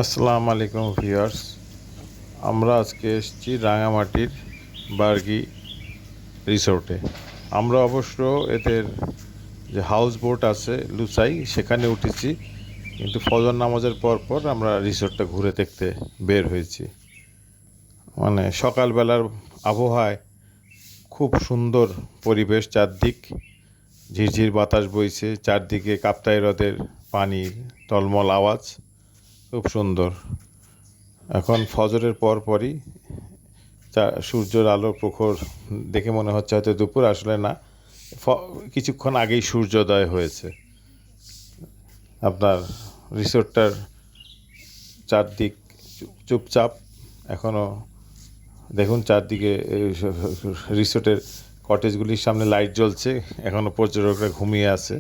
আসসালামু আলাইকুম ভিউয়ার্স। আমরা আজকে এসেছি রাঙামাটির বার্গি রিসোর্টে। আমরা অবশ্য এদের যে হাউস বোট আছে লুসাই সেখানে উঠেছি, কিন্তু ফজর নামাজের পর আমরা রিসোর্টটা ঘুরে দেখতে বের হয়েছি। মানে সকালবেলার আবহাওয়ায় খুব সুন্দর পরিবেশ, চারদিক ঝিরঝির বাতাস বইছে, চারদিকে কাপ্তাই হ্রদের পানির টলমল আওয়াজ, খুব সুন্দর। এখন ফজরের পরই সূর্যের আলো প্রখর দেখে মনে হচ্ছে হয়তো দুপুর, আসলে না, কিছুক্ষণ আগেই সূর্যোদয় হয়েছে। আপনার রিসোর্টটার চারদিক চুপচাপ, এখনও দেখুন চারদিকে রিসোর্টের কটেজগুলির সামনে লাইট জ্বলছে, এখনও পর্যটকরা ঘুমিয়ে আছে।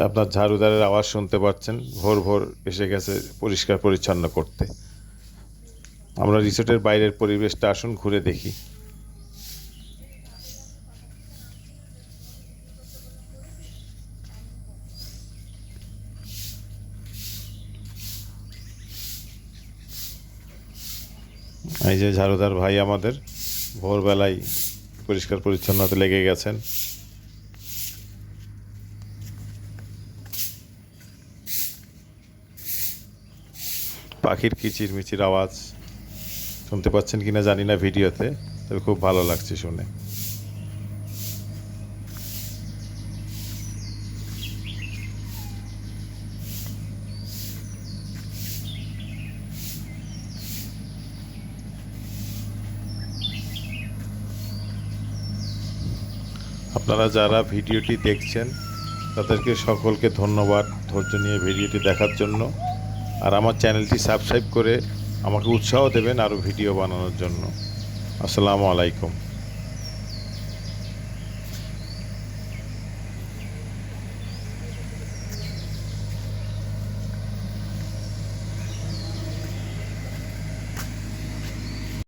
আপনার ঝাড়ুদারের আওয়াজ শুনতে পাচ্ছেন, ভোর ভোর এসে গেছে পরিষ্কার পরিচ্ছন্ন করতে। আমরা রিসোর্টের বাইরের পরিবেশটা আসুন ঘুরে দেখি। এই যে ঝাড়ুদার ভাই আমাদের ভোরবেলায় পরিষ্কার পরিচ্ছন্নতা লেগে গেছেন। পাখির কিচিরমিচির আওয়াজ শুনতে পাচ্ছেন কিনা জানি না ভিডিওতে, তবে খুব ভালো লাগছে শুনে। আপনারা যারা ভিডিওটি দেখছেন তাদেরকে সকলকে ধন্যবাদ ধৈর্য নিয়ে ভিডিওটি দেখার জন্য। আর আমার চ্যানেলটি সাবস্ক্রাইব করে আমাকে উৎসাহ দেবেন আরও ভিডিও বানানোর জন্য। আসসালামু আলাইকুম।